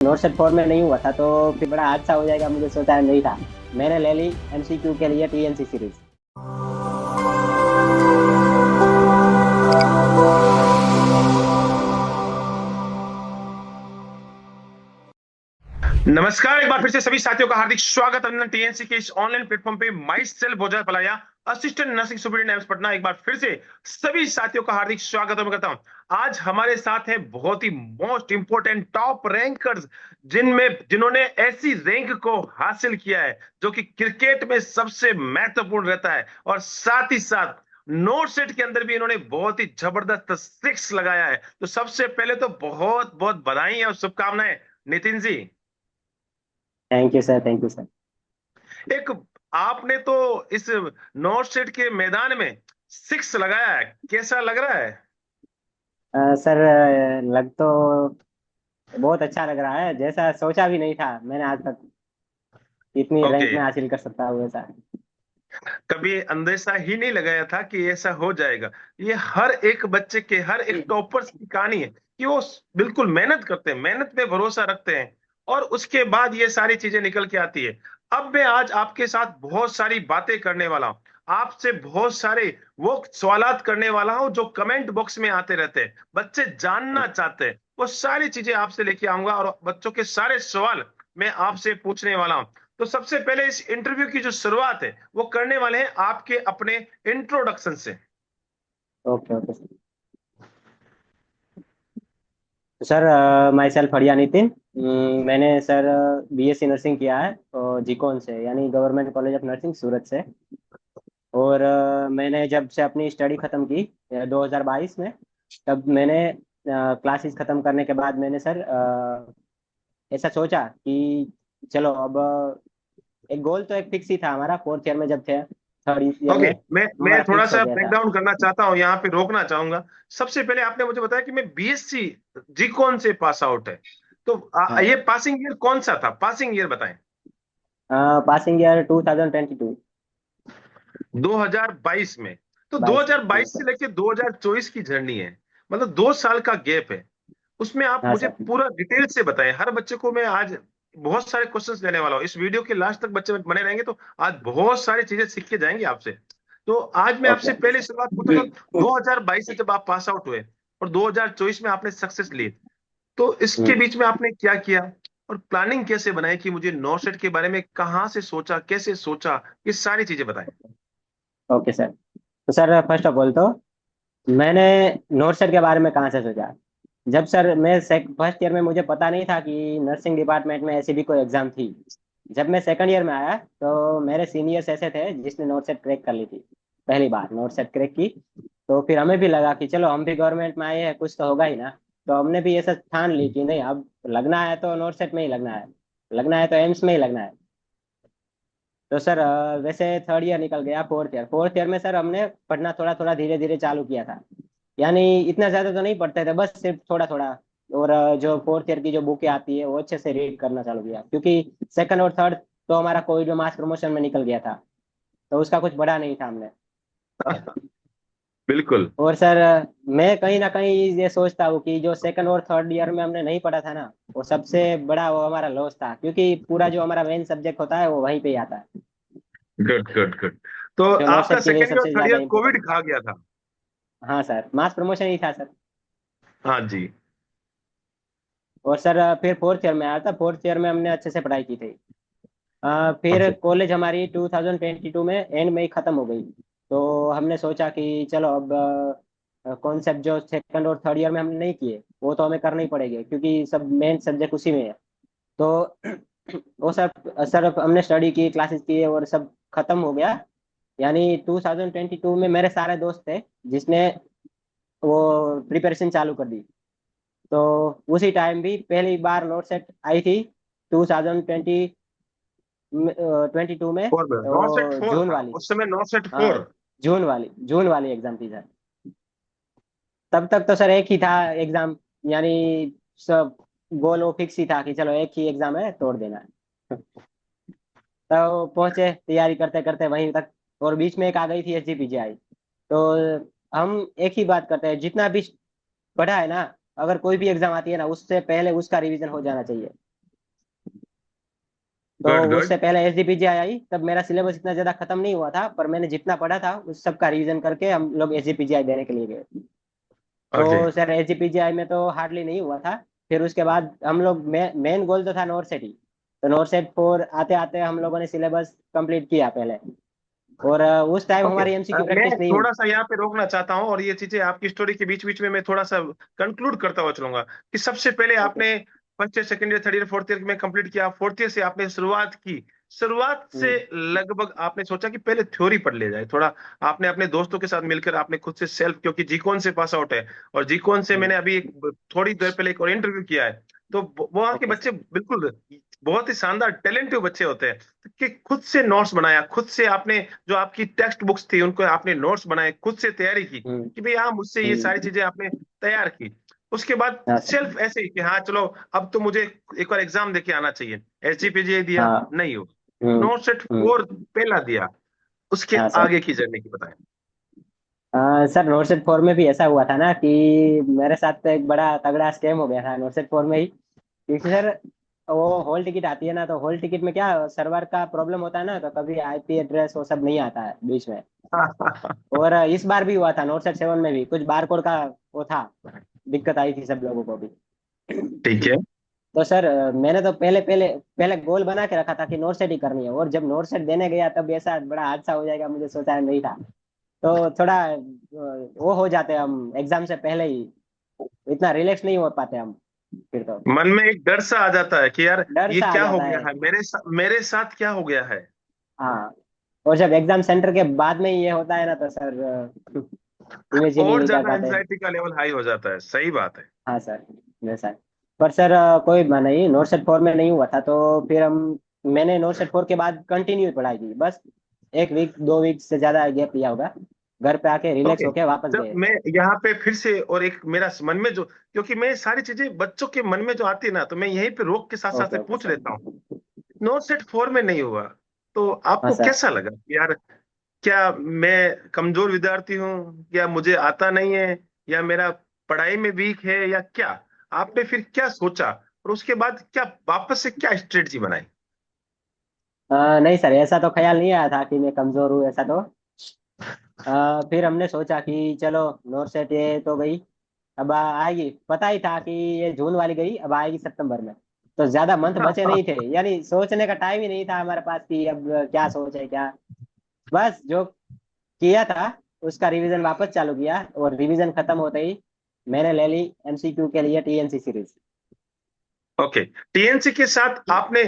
Not set 4 में नहीं हुआ था तो फिर बड़ा हादसा हो जाएगा, मुझे सोचा नहीं था। मैंने ले ली एमसीक्यू के लिए टीएनसी सीरीज। नमस्कार, एक बार फिर से सभी साथियों का हार्दिक स्वागत अभिनंदन टीएनसी के इस ऑनलाइन प्लेटफॉर्म पे। Myself Bhojan Palaya, assistant nursing superintendent AIIMS Patna, एक बार फिर से सभी साथियों का हार्दिक स्वागत मैं करता हूं। आज हमारे साथ हैं बहुत ही मोस्ट इंपोर्टेंट टॉप रैंकर्स, जिन्होंने ऐसी रैंक को हासिल किया है जो कि क्रिकेट में सबसे महत्वपूर्ण रहता है, और साथ ही साथ नोट सेट के अंदर भी इन्होंने बहुत ही जबरदस्त सिक्स लगाया है। तो सबसे पहले तो बहुत बहुत बधाई और शुभकामनाएं Nitin ji. Thank you sir, thank you sir. एक आपने तो इस नॉर्थ स्टेट के मैदान में सिक्स लगाया है, कैसा लग रहा है? सर, लग तो बहुत अच्छा लग रहा है, जैसा सोचा भी नहीं था मैंने आज तक इतनी ओके। रैंक में हासिल कर सकता हूँ ऐसा। कभी अंदेशा ही नहीं लगाया था कि ऐसा हो जाएगा। ये हर एक बच्चे के, हर एक टॉपर्स की कहानी है कि वो बिल्कुल मेहनत करते हैं, मेहनत पे भरोसा रखते हैं, और उसके बाद ये सारी चीजें निकल के आती है। अब मैं आज आपके साथ बहुत सारी बातें करने वाला हूं, आपसे बहुत सारे वो सवालात करने वाला हूं जो कमेंट बॉक्स में आते रहते हैं, बच्चे जानना चाहते हैं। वो सारी चीजें आपसे लेके आऊंगा और बच्चों के सारे सवाल मैं आपसे पूछने वाला हूं। तो सबसे पहले इस इंटरव्यू की जो शुरुआत है वो करने वाले हैं आपके अपने इंट्रोडक्शन से। Okay okay sir. तो सर, माई सेल्फ हरिया नितिन। मैंने सर बीएससी नर्सिंग किया है और जीकॉन से, यानी गवर्नमेंट कॉलेज ऑफ नर्सिंग सूरत से। और मैंने जब से अपनी स्टडी खत्म की 2022 में, तब मैंने क्लासेस खत्म करने के बाद मैंने सर ऐसा सोचा कि चलो अब एक गोल तो एक फिक्स ही था हमारा, फोर्थ ईयर में जब थे, थर्ड ईयर ओके, में मैं हमारा थोड़ा फिक्स हो सा गया था। ब्रेकडाउन करना चाहता हूँ, यहाँ पे रोकना चाहूंगा। सबसे पहले आपने मुझे बताया कि मैं बीएससी जीकॉन से पास आउट है, तो हाँ ये सर। पासिंग ईयर कौन सा था? पासिंग ईयर बताएं। Passing year 2022। 2022 में? तो 22 में, जी 2022 से सर। लेके 2024 की जर्नी है, मतलब 2 साल का गैप है। उसमें आप हाँ मुझे सर। पूरा डिटेल से बताएं। हर बच्चे को मैं आज बहुत सारे क्वेश्चंस लेने वाला हूं, इस वीडियो के लास्ट तक बच्चे बने रहेंगे तो आज बहुत सारी चीजें सीख के जाएंगे आपसे। तो आज मैं ओके आपसे ओके पहले सर। शुरुआत पूछूंगा, 2022 से जब आप पास आउट हुए और 2024 में आपने सक्सेस ली, तो इसके हम्म। बीच में आपने क्या किया और प्लानिंग कैसे बनाई कि मुझे नौसेट के बारे में कहाँ से सोचा, कैसे सोचा, ये सारी चीजें बताएं। Okay sir. तो सर, फर्स्ट ऑफ ऑल तो मैंने नोट सेट के बारे में कहाँ से सोचा। जब सर मैं फर्स्ट ईयर में, मुझे पता नहीं था कि नर्सिंग डिपार्टमेंट में ऐसी भी कोई एग्जाम थी। जब मैं सेकंड ईयर में आया तो मेरे सीनियर्स ऐसे थे जिसने नोट सेट क्रैक कर ली थी, पहली बार नोट सेट क्रैक की। तो फिर हमें भी लगा कि चलो हम भी गवर्नमेंट में आए हैं, कुछ तो होगा ही ना। तो हमने भी ऐसा ठान ली कि नहीं, अब लगना है तो नोट सेट में ही लगना है, लगना है तो एम्स में ही लगना है। तो सर वैसे थर्ड ईयर निकल गया, फोर्थ ईयर में सर हमने पढ़ना थोड़ा थोड़ा धीरे धीरे चालू किया था। यानी इतना ज्यादा तो नहीं पढ़ते थे, बस सिर्फ थोड़ा थोड़ा। और जो फोर्थ ईयर की जो बुकें आती है वो अच्छे से रीड करना चालू किया, क्योंकि सेकंड और थर्ड तो हमारा कोविड में मास प्रमोशन में निकल गया था, तो उसका कुछ बड़ा नहीं था हमने। बिल्कुल। और सर मैं कहीं ना कहीं ये सोचता हूँ कि जो सेकंड और थर्ड ईयर में हमने नहीं पढ़ा था ना, वो सबसे बड़ा वो हमारा लॉस था, क्योंकि पूरा जो हमारा मेन सब्जेक्ट होता है वो वहीं पे ही आता है, गुड गुड गुड। तो जो नोट आपका सेट के लिए सेकेंड ईयर और सबसे थर्ड ज्यादा ईयर इम्पोर्टेंट कोविड है। खा गया था? हाँ सर, मास प्रमोशन ही था सर। हाँ जी। और सर फिर फोर्थ ईयर में आया था, फोर्थ ईयर में हमने अच्छे से पढ़ाई की थी। फिर ओके। कॉलेज हमारी 2022 में एंड में ही खत्म हो गई। तो हमने सोचा कि चलो अब कॉन्सेप्ट जो सेकंड और थर्ड ईयर में हमने नहीं किए वो तो हमें करने ही पड़ेंगे, क्योंकि सब मेन सब्जेक्ट उसी में है। तो वो सब सर हमने स्टडी की, क्लासेस की और सब खत्म हो गया। यानी 2022 में मेरे सारे दोस्त थे जिसने वो प्रिपरेशन चालू कर दी। तो उसी टाइम भी पहली बार नोट सेट आई थी 2022 में। फोर में नॉट सेट वो फोर जून था वाली। उस समय, नॉट सेट फोर। हाँ, जून वाली एग्जाम थी सर। तब तक तो सर एक ही था एग्जाम, यानी सब गोल वो फिक्स ही था कि चलो एक ही एग्जाम है, तोड़ देना है। तो पहुंचे तैयारी करते करते वहीं तक, और बीच में एक आ गई थी एसजीपीजीआई। तो हम एक ही बात करते हैं, जितना भी पढ़ा है ना, अगर कोई भी एग्जाम आती है ना, उससे पहले उसका रिवीजन हो जाना चाहिए। तो गुड गुड। उससे पहले एसजीपीजीआई आई, तब मेरा सिलेबस इतना ज्यादा खत्म नहीं हुआ था, पर मैंने जितना पढ़ा था उस सब का रिवीजन करके हम लोग एसजीपीजीआई देने के लिए गए। ओके। तो सर एसजीपीजीआई में तो हार्डली नहीं हुआ था। फिर उसके बाद हम लोग मेन गोल तो था नॉर्थ सेट ही। तो नॉर्थ सेट 4 आते आते हम लोगों ने सिलेबस कंप्लीट किया पहले। और उस टाइम ओके, हमारी एमसीक्यू मैं प्रैक्टिस नहीं। थोड़ा सा यहाँ पे रोकना चाहता हूँ, और ये चीजें आपकी स्टोरी के बीच बीच में मैं थोड़ा सा कंक्लूड करता हुआ चलूंगा कि सबसे पहले ओके। आपने first year, second year, third year, fourth year में कंप्लीट किया, फोर्थ ईयर से आपने शुरुआत की। शुरुआत से हम्म। लगभग आपने सोचा कि पहले थ्योरी पढ़ लिया जाए थोड़ा। आपने अपने दोस्तों के साथ मिलकर आपने खुद से सेल्फ, क्योंकि जीकॉन से पास आउट है, और जीकॉन से हम्म। मैंने अभी थोड़ी देर पहले एक और इंटरव्यू किया है। तो वहाँ के ओके बच्चे सर। बिल्कुल बहुत ही शानदार टैलेंटिव बच्चे होते हैं, कि खुद से नोट्स बनाया, खुद से आपने जो आपकी टेक्स्ट बुक्स थी उनको आपने नोट्स बनाए, खुद से तैयारी की हम्म। कि भाई हाँ मुझसे ये सारी हम्म। चीजें आपने तैयार की। उसके बाद हाँ सर। सेल्फ ऐसे ही कि हाँ चलो, अब तो मुझे एक और एग्जाम देके आना चाहिए। एसजीपीजीए दिया, हाँ। नहीं हो। हम्म। नोट सेट हम्म। 4 पहला दिया, उसके हाँ सर। आगे की जर्नी की बताएं। सर नोटसेट 4 में भी ऐसा हुआ था ना कि मेरे साथ तो एक बड़ा तगड़ा स्कैम हो गया था नोटसेट 4 में ही। क्योंकि सर वो हॉल टिकट आती है ना, तो हॉल टिकट में क्या सर्वर का प्रॉब्लम होता है ना, तो कभी आईपी एड्रेस वो सब नहीं आता है बीच में। और इस बार भी हुआ था नोटसेट 7 में भी कुछ बारकोड का वो था, दिक्कत आई थी सब लोगों को भी। ठीक है। तो सर मैंने तो पहले पहले पहले गोल बना के रखा था कि नोट सेट ही करनी है, और जब नोट सेट देने गया तब ऐसा बड़ा हादसा हो जाएगा मुझे सोचा नहीं था। तो थोड़ा वो हो जाते हैं हम एग्जाम से पहले ही, इतना रिलैक्स नहीं हो पाते हम फिर तो। मन में एक डर सा आ जाता है कि यार डर ये सा आ क्या हो जाता गया है। है, मेरे साथ क्या हो गया है। हाँ। और जब एग्जाम सेंटर के बाद में ही ये होता है ना, तो सर इमेजिन ही और नहीं कर ज्यादा पाते। एंजाइटी का लेवल हाई हो जाता है, सही बात है। हाँ सर। वैसा है। पर सर कोई नहीं, नोट सेट 4 में नहीं हुआ था, तो फिर हम मैंने नोट सेट 4 के बाद कंटिन्यू पढ़ाई की बस। 1 वीक 2 वीक से ज्यादा गैप लिया होगा, घर पे आके रिलैक्स ओके। होके वापस जब गए। मैं यहाँ पे फिर से, और एक मेरा मन में जो, क्योंकि मैं सारी चीजें बच्चों के मन में जो आती है ना, तो मैं यहीं पे रोक के साथ साथ ओके से ओके पूछ सर। लेता हूँ। नोट सेट 4 में नहीं हुआ, तो हाँ आपको सर। कैसा लगा कि यार, क्या मैं कमजोर विद्यार्थी हूँ, या मुझे आता नहीं है, या मेरा पढ़ाई में वीक है, या क्या? आपने फिर क्या सोचा, और उसके बाद क्या वापस से क्या स्ट्रेटजी बनाई? नहीं सर, ऐसा तो ख्याल नहीं आया था कि मैं कमजोर हूँ ऐसा तो। फिर हमने सोचा कि चलो नोट सेट ये तो गई, अब आएगी, पता ही था कि ये जून वाली गई, अब आएगी सितंबर में। तो ज्यादा मंथ बचे नहीं थे, यानी सोचने का टाइम ही नहीं था हमारे पास कि अब क्या सोचे क्या। बस जो किया था उसका रिवीजन वापस चालू किया, और रिवीजन खत्म होते ही मैंने ले ली एमसीक्यू के लिए टीएनसी सीरीज। ओके। टीएनसी के साथ आपने,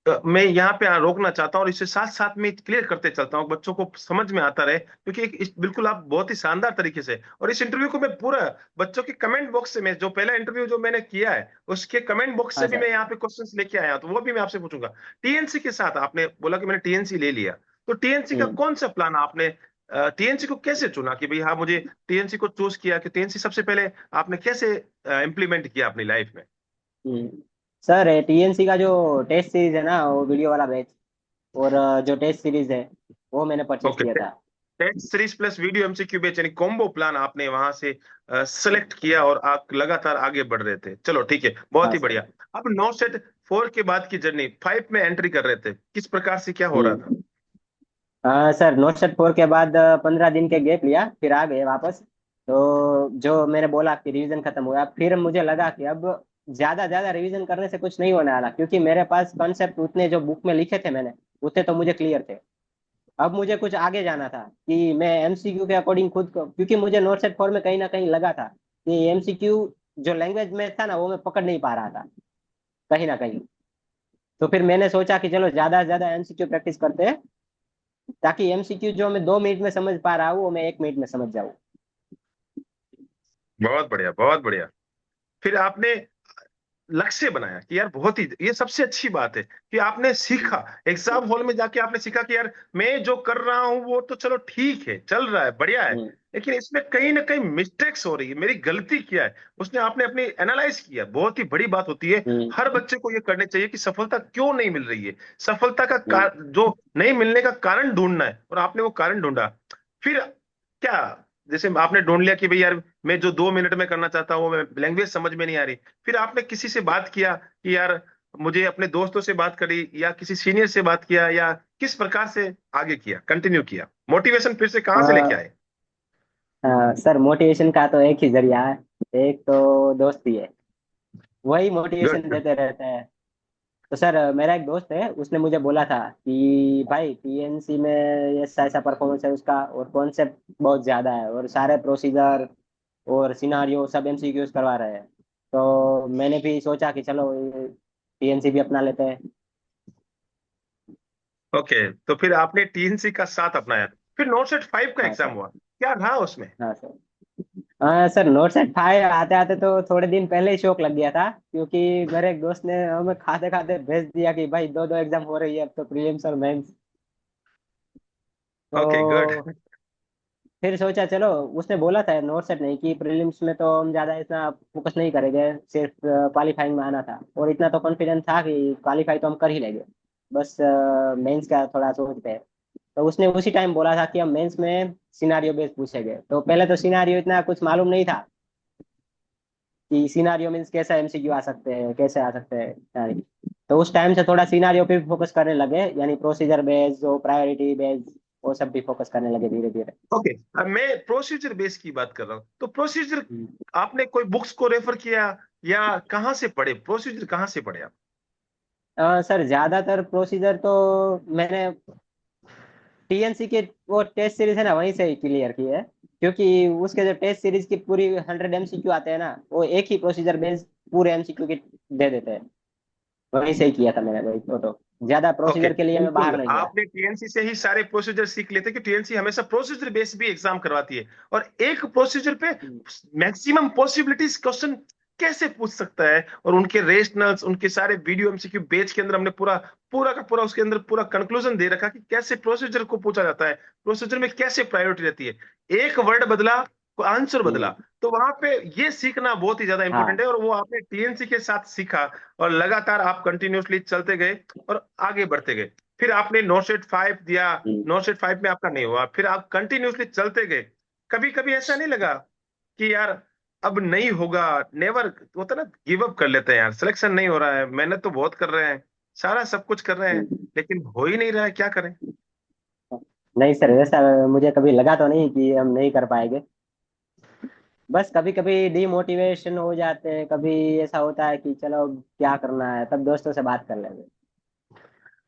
मैं यहाँ पे रोकना चाहता हूँ और इसे साथ साथ में क्लियर करते चलता हूँ, बच्चों को समझ में आता रहे, क्योंकि बिल्कुल आप बहुत ही शानदार तरीके से, और इस इंटरव्यू को मैं पूरा बच्चों के कमेंट बॉक्स से, मैं जो पहला इंटरव्यू जो मैंने किया है उसके कमेंट बॉक्स से हाँ भी मैं सर। यहाँ पे क्वेश्चंस लेके आया हूं, तो वो भी मैं आपसे पूछूंगा। टीएनसी के साथ आपने बोला कि मैंने टीएनसी ले लिया, तो टीएनसी का हम्म। कौन सा प्लान आपने, टीएनसी को कैसे चुना कि भाई हाँ मुझे टीएनसी को चूज किया, कि टीएनसी सबसे पहले आपने कैसे इंप्लीमेंट किया अपनी लाइफ में? हम्म। सर टीएनसी का जो टेस्ट सीरीज है ना, वो वीडियो वाला बैच, और जो टेस्ट सीरीज है वो मैंने परचेज ओके। किया था। Test series plus video MCQ batch, यानी कॉम्बो प्लान आपने वहां से सेलेक्ट किया, और आप लगातार आगे बढ़ रहे थे। चलो ठीक है, बहुत हाँ ही सर। बढ़िया। अब 9 सेट 4 के बाद की जर्नी 5 में एंट्री कर रहे थे, किस प्रकार से क्या हो रहा था? हम्म। हाँ सर, नोट सेट 4 के बाद 15 दिन के गैप लिया, फिर आ गए वापस। तो जो मैंने बोला कि रिवीजन खत्म हुआ, फिर मुझे लगा कि अब ज्यादा ज्यादा रिवीजन करने से कुछ नहीं होने वाला, क्योंकि मेरे पास कॉन्सेप्ट उतने जो बुक में लिखे थे मैंने, उतने तो मुझे क्लियर थे। अब मुझे कुछ आगे जाना था कि मैं एमसीक्यू के अकॉर्डिंग खुद को, क्योंकि मुझे नोट सेट 4 में कहीं ना कहीं लगा था कि एमसीक्यू जो लैंग्वेज में था ना वो मैं पकड़ नहीं पा रहा था कहीं ना कहीं। तो फिर मैंने सोचा कि चलो ज्यादा से ज्यादा एमसीक्यू प्रैक्टिस करते हैं, ताकि एमसीक्यू जो मैं 2 मिनट में समझ पा रहा हूँ वो मैं 1 मिनट में समझ जाऊँ। बहुत बढ़िया, बहुत बढ़िया। फिर आपने लक्ष्य बनाया कि यार, बहुत ही, ये सबसे अच्छी बात है कि आपने सीखा। एग्जाम हॉल में जाके आपने सीखा कि यार मैं जो कर रहा हूं वो तो चलो ठीक है, चल रहा है, बढ़िया है, हम्म। लेकिन इसमें कहीं ना कहीं मिस्टेक्स हो रही है, मेरी गलती क्या है, उसने आपने अपनी एनालाइज किया। बहुत ही बड़ी बात होती है, हम्म। हर बच्चे को ये करने चाहिए कि सफलता क्यों नहीं मिल रही है, सफलता का हम्म। जो नहीं मिलने का कारण ढूंढना है, और आपने वो कारण ढूंढा। फिर क्या, जैसे आपने ढूंढ लिया कि भाई यार मैं जो 2 मिनट में करना चाहता हूँ वो लैंग्वेज समझ में नहीं आ रही, फिर आपने किसी से बात किया कि यार मुझे अपने दोस्तों से बात करी या किसी सीनियर से बात किया, या किस प्रकार से आगे किया, कंटिन्यू किया, मोटिवेशन फिर से कहाँ से लेके आए? सर मोटिवेशन का तो एक ही जरिया है, एक तो दोस्ती है, वही मोटिवेशन गुड। देते रहते हैं। तो सर मेरा एक दोस्त है, उसने मुझे बोला था कि भाई पीएनसी में ये ऐसा ऐसा परफॉर्मेंस है उसका, और कॉन्सेप्ट बहुत ज्यादा है, और सारे प्रोसीजर और सिनारियो सब एमसीक्यूज करवा रहे हैं। तो मैंने भी सोचा कि चलो पीएनसी भी अपना लेते हैं। ओके, तो फिर आपने टीएनसी का साथ अपनाया, फिर नोट सेट 5 का हाँ एग्जाम सर। हुआ, क्या रहा उसमें? हाँ सर। हाँ सर, नोट सेट फाइव आते आते तो थोड़े दिन पहले ही शौक लग गया था, क्योंकि मेरे एक दोस्त ने हमें खाते खाते भेज दिया कि भाई दो दो एग्जाम हो रही है अब तो, प्रीलिम्स और मेंस। Okay good. तो फिर सोचा चलो, उसने बोला था नोट सेट नहीं कि प्रीलिम्स में तो हम ज्यादा इतना फोकस नहीं करेंगे, सिर्फ क्वालिफाइंग में आना था, और इतना तो कॉन्फिडेंस था कि क्वालिफाई तो हम कर ही लेंगे, बस मेंस का थोड़ा सोचते हैं। तो उसने उसी टाइम बोला था कि हम मेंस में सिनारियो बेस्ड पूछेंगे। तो पहले तो सिनारियो इतना कुछ मालूम नहीं था कि सिनारियो मीन्स कैसा एमसीक्यू आ सकते हैं, कैसे आ सकते हैं यानी। तो उस टाइम से थोड़ा सिनारियो पे भी फोकस करने लगे, यानी प्रोसीजर बेस्ड और प्रायोरिटी बेस्ड, वो सब भी फोकस करने लगे धीरे धीरे। ओके, अब मैं प्रोसीजर बेस की बात कर रहा हूँ, तो प्रोसीजर आपने कोई बुक्स को रेफर किया या कहाँ से पढ़े, प्रोसीजर कहाँ से पढ़े आप? सर ज्यादातर प्रोसीजर तो मैंने टीएनसी के वो टेस्ट सीरीज है ना, वहीं से ही क्लियर की है, क्योंकि उसके जो टेस्ट सीरीज की पूरी 100 एमसीक्यू आते हैं ना, वो एक ही प्रोसीजर बेस्ड पूरे एमसीक्यू के दे देते हैं। वहीं से ही किया था मैंने, वही तो ज्यादा ओके, प्रोसीजर के लिए मैं बाहर बिल्कुल नहीं गया। आपने टीएनसी से ही सारे प्रोसीजर सीख लेते कि टीएनसी हमेशा प्रोसीजर बेस भी एग्जाम करवाती है, और एक प्रोसीजर पे मैक्सिमम पॉसिबिलिटीज क्वेश्चन कैसे पूछ सकता है, और उनके रेशनल्स, उनके सारे वीडियो एमसीक्यू बेच के अंदर हमने पूरा पूरा का पूरा उसके अंदर पूरा कंक्लूजन दे रखा कि कैसे प्रोसीजर को पूछा जाता है, प्रोसीजर में कैसे प्रायोरिटी रहती है, एक वर्ड बदला आंसर बदला। हम्म। तो वहां पे ये सीखना बहुत ही ज्यादा इंपॉर्टेंट हाँ है, और वो आपने टीएनसी के साथ सीखा, और लगातार आप कंटिन्यूअसली चलते गए और आगे बढ़ते गए। फिर आपने नोट सेट 5 दिया, नोट सेट 5 में आपका नहीं हुआ, फिर आप कंटिन्यूअसली चलते गए। कभी कभी ऐसा नहीं लगा कि यार अब नहीं होगा, नेवर होता ना, गिव अप कर लेते हैं, यार सिलेक्शन नहीं हो रहा है, मेहनत तो बहुत कर रहे हैं, सारा सब कुछ कर रहे हैं, हम्म। लेकिन हो ही नहीं रहा है, क्या करें? नहीं सर, वैसा मुझे कभी लगा तो नहीं कि हम नहीं कर पाएंगे। बस कभी कभी डिमोटिवेशन हो जाते हैं, कभी ऐसा होता है कि चलो क्या करना है, तब दोस्तों से बात कर लेंगे।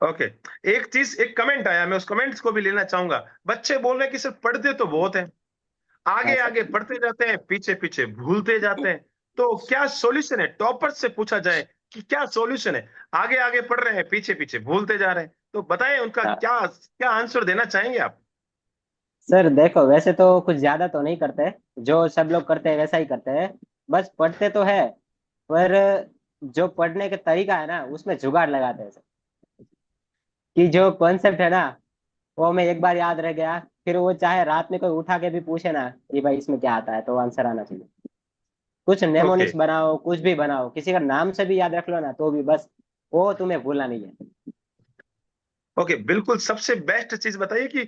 ओके, एक चीज, एक कमेंट आया, मैं उस कमेंट्स को भी लेना चाहूंगा। बच्चे बोल रहे हैं कि सिर्फ पढ़ते तो बहुत है, हाँ आगे सर। आगे बढ़ते जाते हैं, पीछे पीछे भूलते जाते हैं। तो क्या सॉल्यूशन है, टॉपर से पूछा जाए कि क्या सॉल्यूशन है? आगे आगे पढ़ रहे हैं, पीछे पीछे भूलते जा रहे हैं, तो बताएं उनका हाँ क्या क्या आंसर देना चाहेंगे आप? सर, देखो वैसे तो कुछ ज्यादा तो नहीं करते, जो सब लोग करते हैं वैसा ही करते हैं। बस पढ़ते तो है, पर जो पढ़ने का तरीका है ना, उसमें जुगाड़ लगाते हैं सर। कि जो कॉन्सेप्ट है ना, वो हमें एक बार याद रह गया, फिर वो चाहे रात में कोई उठा के भी पूछे ना कि भाई इसमें क्या आता है, तो आंसर आना चाहिए। कुछ ओके। नेमोनिक्स बनाओ, कुछ भी बनाओ, किसी का नाम से भी याद रख लो ना, तो भी बस वो तुम्हें भूलना नहीं है। ओके, बिल्कुल सबसे बेस्ट चीज बताइए कि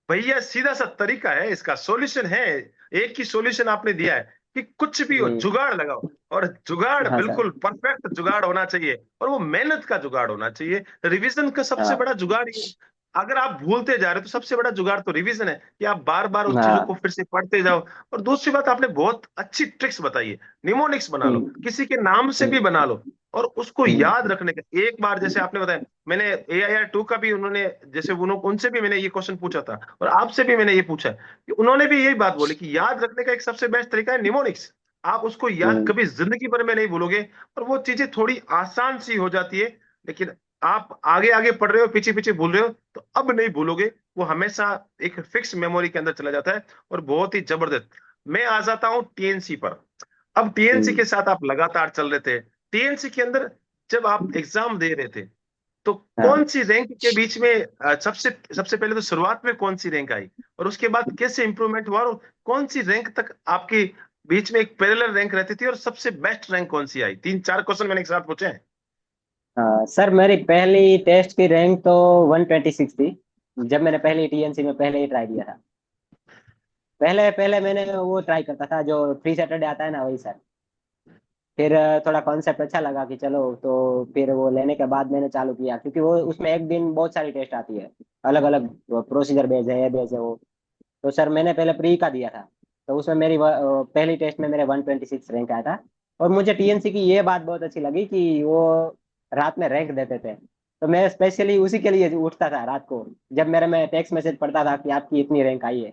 भैया सीधा सा तरीका है, इसका सॉल्यूशन है, एक ही सॉल्यूशन आपने दिया है कि कुछ भी हो जी। जुगाड़ लगाओ, और जुगाड़ हाँ सर। बिल्कुल परफेक्ट जुगाड़ होना चाहिए, और वो मेहनत का जुगाड़ होना चाहिए। रिवीजन का सबसे हाँ। बड़ा जुगाड़ ये, अगर आप भूलते जा रहे हो तो सबसे बड़ा जुगाड़ तो रिवीजन है, कि आप बार बार उस चीजों को हाँ। फिर से पढ़ते जाओ। और दूसरी बात, आपने बहुत अच्छी ट्रिक्स बताई है, निमोनिक्स बना लो, हम्म। किसी के नाम से भी हम्म। बना लो, और उसको याद हम्म। रखने का एक बार, जैसे आपने बताया, मैंने AIR 2 का भी उन्होंने, जैसे उनसे भी मैंने ये क्वेश्चन पूछा था, और आपसे भी मैंने ये पूछा है, कि उन्होंने भी यही बात बोली कि याद रखने का एक सबसे बेस्ट तरीका है निमोनिक्स। आप उसको याद हम्म। कभी जिंदगी भर में नहीं भूलोगे, और वो चीजें थोड़ी आसान सी हो जाती है। लेकिन आप आगे आगे पढ़ रहे हो, पीछे पीछे भूल रहे हो, तो अब नहीं भूलोगे, वो हमेशा एक फिक्स मेमोरी के अंदर चला जाता है, और बहुत ही जबरदस्त। मैं आ जाता हूँ टीएनसी पर। अब टीएनसी हम्म। के साथ आप लगातार चल रहे थे, टीएनसी के अंदर जब आप एग्जाम दे रहे थे, तो कौन हाँ सी रैंक के बीच में सबसे सबसे पहले तो शुरुआत में कौन सी रैंक आई, और उसके बाद कैसे इंप्रूवमेंट हुआ, और कौन सी रैंक तक आपकी बीच में एक पैरेलल रैंक रहती थी, और सबसे बेस्ट रैंक कौन सी आई? 3 4 क्वेश्चन मैंने एक साथ पूछे हैं। हाँ सर, मेरी पहली टेस्ट की रैंक तो 126 थी, जब मैंने पहली टीएनसी में पहले ही ट्राई किया था। पहले पहले मैंने वो ट्राई करता था जो फ्री सैटरडे आता है ना, वही सर। फिर थोड़ा कॉन्सेप्ट अच्छा लगा कि चलो, तो फिर वो लेने के बाद मैंने चालू किया, क्योंकि वो उसमें एक दिन बहुत सारी टेस्ट आती है, अलग अलग प्रोसीजर बेस्ड है, ये बेस्ड है वो। तो सर मैंने पहले प्री का दिया था, तो उसमें मेरी पहली टेस्ट में मेरे 126 रैंक आया था। और मुझे टीएनसी की ये बात बहुत अच्छी लगी कि वो रात में रैंक देते थे, तो मैं स्पेशली उसी के लिए उठता था रात को, जब मेरे में टेक्स्ट मैसेज पढ़ता था कि आपकी इतनी रैंक आई है।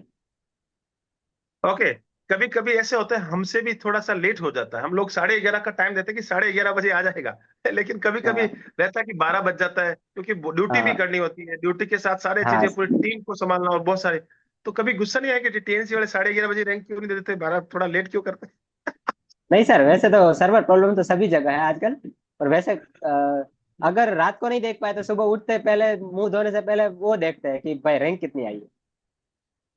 ओके। कभी कभी ऐसे होता है, हमसे भी थोड़ा सा लेट हो जाता है। हम लोग 11:30 का टाइम देते हैं कि 11:30 बजे आ जाएगा। लेकिन कभी कभी हाँ रहता है कि 12 बज जाता है, क्योंकि ड्यूटी भी हाँ करनी होती है, ड्यूटी के साथ सारे हाँ। चीजें, पूरी टीम को संभालना और बहुत सारे। तो कभी गुस्सा नहीं आया कि टीएनसी वाले 11:30 बजे रैंक क्यों नहीं दे देते, 12 थोड़ा लेट क्यों करते हैं? नहीं सर, वैसे तो सर्वर प्रॉब्लम तो सभी जगह है आजकल। और वैसे अगर रात को नहीं देख पाए तो सुबह उठते पहले, मुंह धोने से पहले वो देखते हैं कि भाई रैंक कितनी आई है।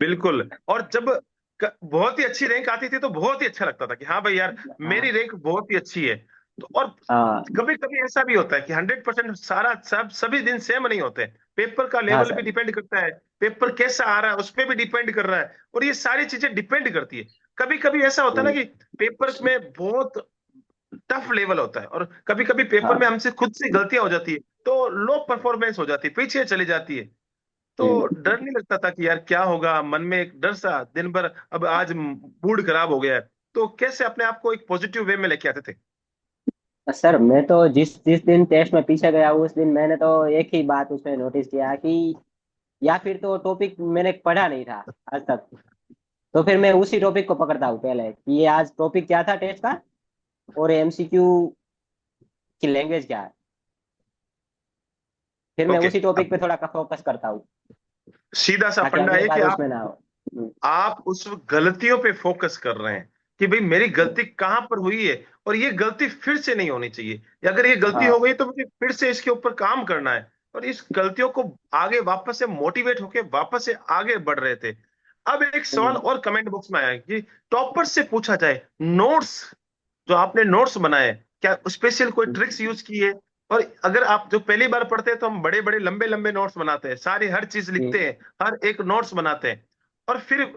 बिल्कुल। और जब बहुत ही अच्छी रैंक आती थी तो बहुत ही अच्छा लगता था कि हाँ भाई यार, मेरी हाँ रैंक बहुत ही अच्छी है। तो और हाँ कभी कभी ऐसा भी होता है कि 100% सारा सब सभी दिन सेम नहीं होते। पेपर का हाँ लेवल भी सर। डिपेंड करता है, पेपर कैसा आ रहा है उस पर भी डिपेंड कर रहा है, और ये सारी चीजें डिपेंड करती है। कभी कभी ऐसा होता है ना हम्म, कि पेपर्स में बहुत टफ लेवल होता है, और कभी कभी पेपर में हाँ। हमसे खुद से गलतियां हो जाती है, तो लो परफॉर्मेंस हो जाती है, पीछे चली जाती है। तो हम्म। डर नहीं लगता था कि यार क्या होगा, मन में एक डर सा दिन भर, अब आज मूड खराब हो गया है, तो कैसे अपने आप को एक पॉजिटिव वे में लेके आते थे? सर मैं तो जिस जिस दिन टेस्ट में पीछे गया उस दिन मैंने तो एक ही बात उसमें नोटिस किया कि या फिर तो टॉपिक मैंने पढ़ा नहीं था आज तक, तो फिर मैं उसी टॉपिक को पकड़ता हूँ पहले कि ये आज टॉपिक क्या था टेस्ट का, और एमसीक्यू की लैंग्वेज क्या है। फिर मैं ओके। उसी टॉपिक पे अब थोड़ा फोकस करता हूँ, सीधा सा ताकि फंडा अगले है कि बार आप उसमें ना हो। आप उस गलतियों पे फोकस कर रहे हैं कि भाई मेरी हम्म, गलती कहां पर हुई है, और ये गलती फिर से नहीं होनी चाहिए, या अगर ये गलती हो हाँ। गई तो मुझे फिर से इसके ऊपर काम करना है। और इस गलतियों को आगे वापस से मोटिवेट होके वापस से आगे बढ़ रहे थे। अब एक सवाल हम्म, और कमेंट बॉक्स में आया है कि टॉपर से पूछा जाए, नोट्स जो आपने नोट्स बनाए, क्या स्पेशल कोई ट्रिक्स यूज की है? और अगर आप जो पहली बार पढ़ते हैं तो हम बड़े बड़े लंबे लंबे नोट्स बनाते हैं, सारी हर चीज लिखते हम्म। हैं, हर एक नोट्स बनाते हैं। और फिर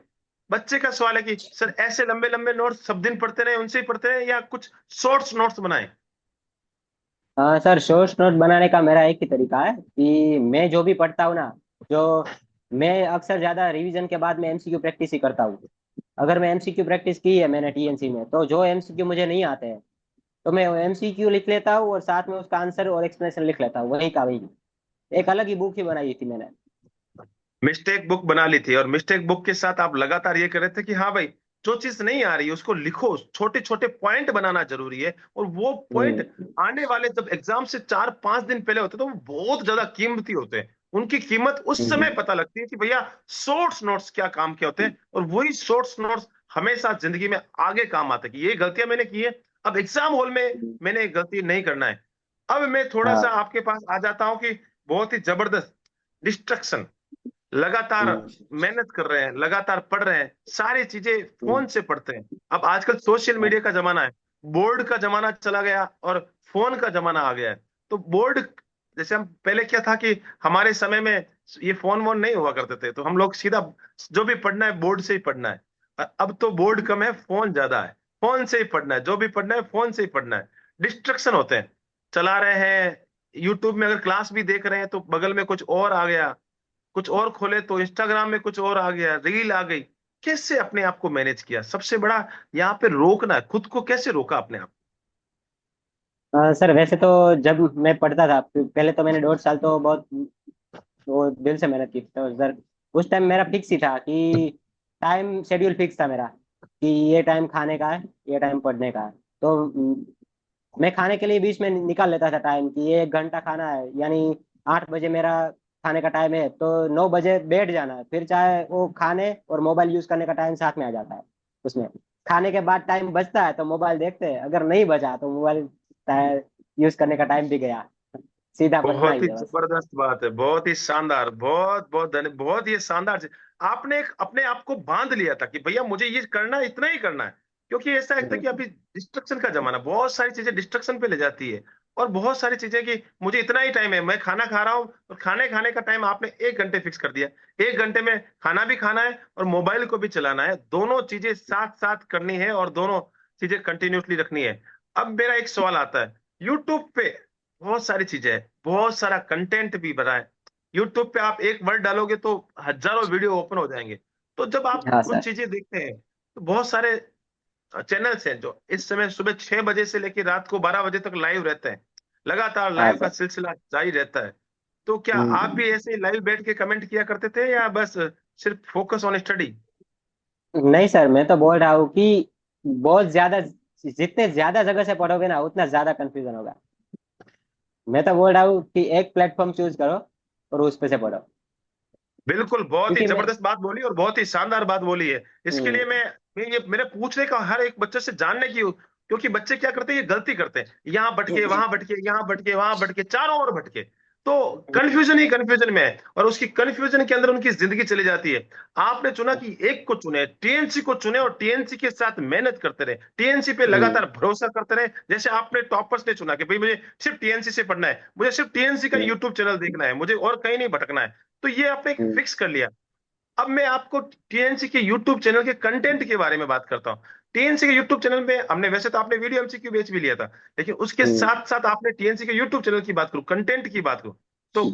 बच्चे का सवाल है कि सर ऐसे लंबे लंबे नोट्स सब दिन पढ़ते रहे, उनसे ही पढ़ते रहे, या कुछ शॉर्ट्स नोट्स बनाए? हाँ सर, शॉर्ट नोट बनाने का मेरा एक ही तरीका है कि मैं जो भी पढ़ता हूँ ना, जो मैं अक्सर ज्यादा रिवीजन के बाद में एमसीक्यू प्रैक्टिस ही करता हूँ। अगर मैं एमसीक्यू प्रैक्टिस की है मैंने टीएनसी में, तो जो एमसीक्यू मुझे नहीं आते हैं तो मैं एमसीक्यू लिख लेता हूँ और साथ में उसका आंसर और एक्सप्लेनेशन लिख लेता हूँ, वही का वही। एक अलग ही बुक ही बनाई थी मैंने। मिस्टेक बुक बना ली थी, और मिस्टेक बुक के साथ आप लगातार ये कर रहे थे कि हाँ भाई, जो चीज नहीं आ रही है उसको लिखो, छोटे छोटे पॉइंट बनाना जरूरी है। और वो पॉइंट हम्म, आने वाले जब एग्जाम से 4-5 दिन पहले होते हैं तो वो बहुत ज्यादा कीमती होते हैं। उनकी कीमत उस समय हम्म, पता लगती है कि भैया शॉर्ट्स नोट्स क्या काम के होते हैं, और वही शॉर्ट्स नोट्स हमेशा जिंदगी में आगे काम आते हैं कि ये गलतियां मैंने की है, अब एग्जाम हॉल में हम्म। मैंने ये गलती नहीं करना है। अब मैं थोड़ा सा हाँ। आपके पास आ जाता हूं कि बहुत ही जबरदस्त डिस्ट्रक्शन, लगातार हम्म, मेहनत कर रहे हैं, लगातार पढ़ रहे हैं, सारी चीजें हम्म, फोन से पढ़ते हैं। अब आजकल सोशल हाँ, मीडिया का जमाना है, बोर्ड का जमाना चला गया और फोन का जमाना आ गया है। तो बोर्ड, जैसे हम पहले क्या था कि हमारे समय में ये फोन वोन नहीं हुआ करते थे, तो हम लोग सीधा जो भी पढ़ना है बोर्ड से ही पढ़ना है। अब तो बोर्ड कम है, फोन ज्यादा है, फोन से ही पढ़ना है, जो भी पढ़ना है फोन से ही पढ़ना है। डिस्ट्रक्शन होते हैं, चला रहे हैं, यूट्यूब में अगर क्लास भी देख रहे हैं तो बगल में कुछ और आ गया, कुछ और खोले तो इंस्टाग्राम में कुछ और आ गया, रील आ गई। कैसे अपने आप को मैनेज किया, सबसे बड़ा यहाँ पे रोकना है, खुद को कैसे रोका अपने आप? सर वैसे तो जब मैं पढ़ता था पहले, तो मैंने 1.5 साल तो बहुत वो दिल से मेहनत की, तो सर उस टाइम मेरा फिक्स ही था कि टाइम शेड्यूल फिक्स था मेरा कि ये टाइम खाने का है, ये टाइम पढ़ने का है। तो मैं खाने के लिए बीच में निकाल लेता था टाइम कि ये 1 घंटा खाना है, यानी 8 बजे मेरा खाने का टाइम है तो 9 बजे बैठ जाना है, फिर चाहे वो खाने और मोबाइल यूज करने का टाइम साथ में आ जाता है उसमें। खाने के बाद टाइम बचता है तो मोबाइल देखते हैं, अगर नहीं बचा तो मोबाइल यूज करने का टाइम भी गया, सीधा पढ़ना बहुत ही ही है बस। जबरदस्त बात है, बहुत ही शानदार, बहुत बहुत धन्य, बहुत ये शानदार आपने एक अपने आप को बांध लिया था कि भैया मुझे ये करना है, इतना ही करना है। क्योंकि ऐसा लगता है कि अभी डिस्ट्रक्शन का जमाना, बहुत सारी चीजें डिस्ट्रक्शन पे ले जाती है, और बहुत सारी चीजें कि मुझे इतना ही टाइम है, मैं खाना खा रहा हूँ, और खाने खाने का टाइम आपने 1 घंटे फिक्स कर दिया। 1 घंटे में खाना भी खाना है और मोबाइल को भी चलाना है, दोनों चीजें साथ साथ करनी है, और दोनों चीजें कंटिन्यूसली रखनी है। अब मेरा एक सवाल आता है, यूट्यूब पे बहुत सारी चीजें हैं, बहुत सारा कंटेंट भी बना है। यूट्यूब पे आप एक वर्ड डालोगे तो हजारों वीडियो ओपन हो जाएंगे। तो जब आप हाँ कुछ सर। चीजें देखते हैं, तो बहुत सारे चैनल्स हैं जो इस समय सुबह 6 बजे से लेकर रात को 12 बजे तक लाइव रहते हैं। लगातार हाँ लाइव का सर। सिलसिला जारी रहता है। तो क्या आप हम्म। भी ऐसे लाइव बैठ के कमेंट किया करते थे, या बस सिर्फ फोकस ऑन स्टडी? नहीं सर, मैं तो बोल रहा हूँ कि बहुत ज्यादा, जितने ज्यादा जगह से पढ़ोगे ना उतना ज्यादा कंफ्यूजन होगा। मैं तो बोल रहा हूँ कि एक प्लेटफॉर्म चूज करो और उस पे से पढ़ो। बिल्कुल, बहुत ही क्योंकि मैं। जबरदस्त बात बोली और बहुत ही शानदार बात बोली है। इसके लिए हम्म। मैं ये मेरे पूछने का हर एक बच्चे से जानने की, क्योंकि बच्चे क्या करते हैं, ये गलती करते हैं, यहाँ भटके वहां भटके, यहाँ भटके वहां भटके, चारों ओर भटके। तो कंफ्यूजन ही कंफ्यूजन में है, और उसकी कंफ्यूजन के अंदर उनकी जिंदगी चली जाती है। आपने चुना कि एक को चुने, टीएनसी को चुने, और टीएनसी के साथ मेहनत करते रहे, टीएनसी पे हम्म। लगातार भरोसा करते रहे। जैसे आपने टॉपर्स ने चुना कि भाई मुझे सिर्फ टीएनसी से पढ़ना है, मुझे सिर्फ टीएनसी का हम्म। यूट्यूब चैनल देखना है, मुझे और कहीं नहीं भटकना है। तो ये आपने एक हम्म। फिक्स कर लिया। अब मैं आपको टीएनसी के यूट्यूब चैनल के कंटेंट के बारे में बात करता हूँ। टीएनसी के यूट्यूब चैनल में हमने, वैसे तो आपने वीडियो एमसीक्यू बेच भी लिया था, लेकिन उसके हम्म। साथ साथ आपने टीएनसी के यूट्यूब चैनल की बात करूं, कंटेंट की बात करूं, तो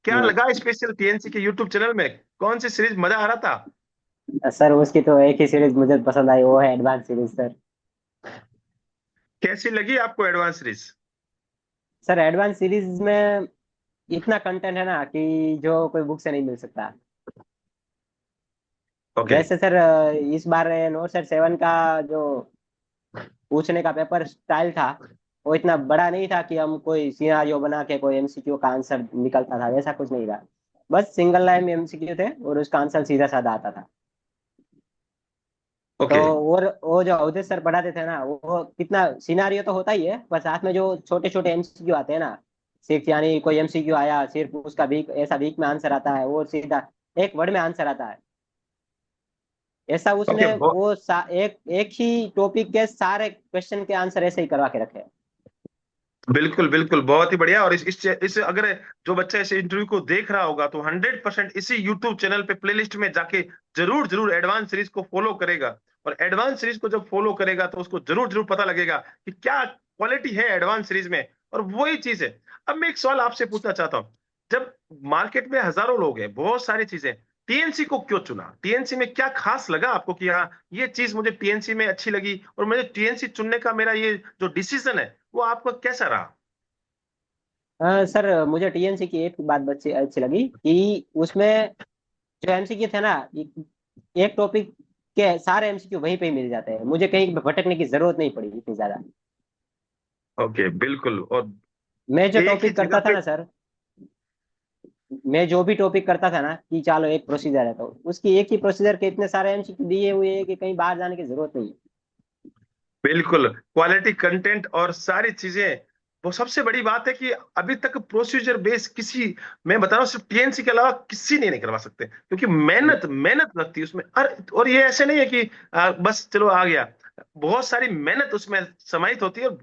क्या हम्म। लगा स्पेशल टीएनसी के यूट्यूब चैनल में? कौन सी सीरीज मजा आ रहा था? सर उसकी तो एक ही सीरीज मुझे पसंद आई, वो है एडवांस सीरीज सर। कैसी लगी आपको advance series? Sir advance series में इतना कंटेंट है ना कि जो कोई बुक से नहीं मिल सकता। ओके। जैसे सर इस बार नोट सर 7 का जो पूछने का पेपर स्टाइल था, वो इतना बड़ा नहीं था कि हम कोई सिनारियो बना के कोई एमसीक्यू का आंसर निकलता था, वैसा कुछ नहीं था। बस सिंगल लाइन में एमसीक्यू थे और उसका आंसर सीधा साधा आता था। तो ओके। और वो जो अवधेश सर पढ़ाते थे ना, वो कितना सिनारियो तो होता ही है, पर साथ में जो छोटे छोटे एमसीक्यू आते हैं ना, सिर्फ यानी कोई एमसीक्यू आया, सिर्फ उसका वीक ऐसा वीक में आंसर आता है, वो सीधा एक वर्ड में आंसर आता है। ऐसा ओके। उसने वो एक एक ही टॉपिक के सारे क्वेश्चन के आंसर ऐसे ही करवा के रखे हैं। बिल्कुल बिल्कुल, बहुत ही बढ़िया। और इस अगर जो बच्चा इस इंटरव्यू को देख रहा होगा, तो 100% इसी यूट्यूब चैनल पे प्लेलिस्ट में जाके जरूर जरूर एडवांस सीरीज को फॉलो करेगा। और एडवांस सीरीज को जब फॉलो करेगा तो उसको जरूर जरूर पता लगेगा कि क्या क्वालिटी है एडवांस सीरीज में। और वही चीज है। अब मैं एक सवाल आपसे पूछना चाहता हूँ, जब मार्केट में हजारों लोग हैं, बहुत सारी चीजें, टीएनसी को क्यों चुना? टीएनसी में क्या खास लगा आपको कि हाँ, ये चीज मुझे टीएनसी में अच्छी लगी, और मुझे टीएनसी चुनने का मेरा ये जो डिसीजन है वो आपका कैसा रहा? सर मुझे टीएनसी की एक बात अच्छी अच्छी लगी कि उसमें जो एमसीक्यू थे ना, एक टॉपिक के सारे एमसीक्यू वहीं पे ही मिल जाते हैं, मुझे कहीं भटकने की जरूरत नहीं पड़ी इतनी ज्यादा। ओके, बिल्कुल। और मैं जो एक ही टॉपिक जगह करता था पे। ना सर, मैं जो भी टॉपिक करता था ना कि चलो एक प्रोसीजर है, तो उसकी एक ही प्रोसीजर के इतने सारे एमसीक्यू दिए हुए हैं कि कहीं बाहर जाने की जरूरत नहीं है। बिल्कुल, क्वालिटी कंटेंट और सारी चीजें, वो सबसे बड़ी बात है कि अभी तक प्रोसीजर बेस किसी, मैं बता रहा हूँ, सिर्फ टीएनसी के अलावा किसी नहीं करवा सकते, क्योंकि मेहनत मेहनत लगती है उसमें। और ये ऐसे नहीं है कि बस चलो आ गया। बहुत सारी मेहनत उसमें समाहित होती है, और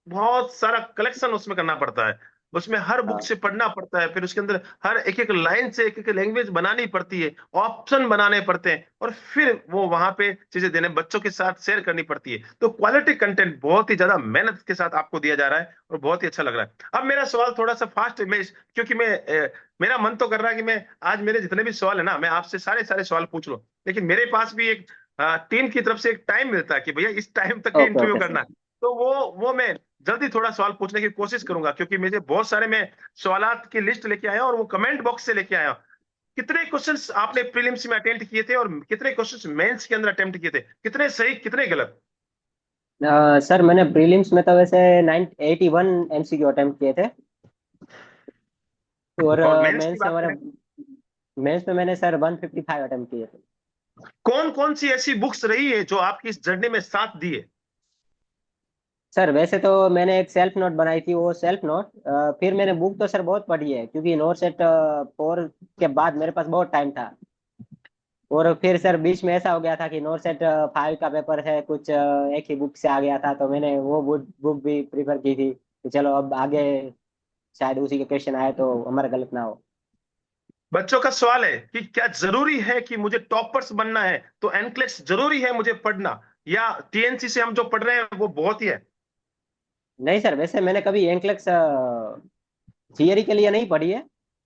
बहुत सारा कलेक्शन उसमें करना पड़ता है। उसमें हर बुक हाँ। से पढ़ना पड़ता है, फिर उसके अंदर हर एक एक लाइन से एक एक लैंग्वेज बनानी पड़ती है, ऑप्शन बनाने पड़ते हैं, और फिर वो वहां पे चीजें देने बच्चों के साथ शेयर करनी पड़ती है। तो क्वालिटी कंटेंट बहुत ही ज्यादा मेहनत के साथ आपको दिया जा रहा है, और बहुत ही अच्छा लग रहा है। अब मेरा सवाल थोड़ा सा फास्ट, क्योंकि मेरा मन तो कर रहा है कि मैं आज मेरे जितने भी सवाल है ना, मैं आपसे सारे सारे सवाल पूछ लूं। लेकिन मेरे पास भी एक टीम की तरफ से एक टाइम मिलता है कि भैया इस टाइम तक ही ओके इंटरव्यू ओके करना सर। है। तो वो मैं जल्दी थोड़ा सवाल पूछने की कोशिश करूंगा, क्योंकि मुझे बहुत सारे, मैं सवालात की लिस्ट लेके आया हूं और वो कमेंट बॉक्स से लेके आया हूं। कितने क्वेश्चंस आपने प्रीलिम्स में अटेम्प्ट किए थे, और कितने क्वेश्चंस मेंस के अंदर अटेम्प्ट किए थे? कितने सही कितने गलत? सर मैंने प्रीलिम्स में तो वैसे 981 एमसीक्यू अटेम्प्ट किए थे। और और मेंस की मेंस में बात मैंने करें, मेंस में मैंने सर 155 अटेम्प्ट किए थे। कौन कौन सी ऐसी बुक्स रही है जो आपकी इस जर्नी में साथ दिए? सर वैसे तो मैंने एक सेल्फ नोट बनाई थी, वो सेल्फ नोट, फिर मैंने बुक तो सर बहुत पढ़ी है, क्योंकि नोट सेट 4 के बाद मेरे पास बहुत टाइम था। और फिर सर बीच में ऐसा हो गया था कि नोट सेट 5 का पेपर है कुछ, एक ही बुक से आ गया था, तो मैंने वो बुक बुक भी प्रीफर की थी कि चलो अब आगे शायद उसी के क्वेश्चन आए तो हमारा गलत ना हो। बच्चों का सवाल है कि क्या जरूरी है कि मुझे टॉपर्स बनना है तो एनक्लेक्स जरूरी है मुझे पढ़ना, या टीएनसी से हम जो पढ़ रहे हैं वो बहुत ही है? नहीं सर, वैसे मैंने कभी एंक्लेक्स थियरी के लिए नहीं पढ़ी है।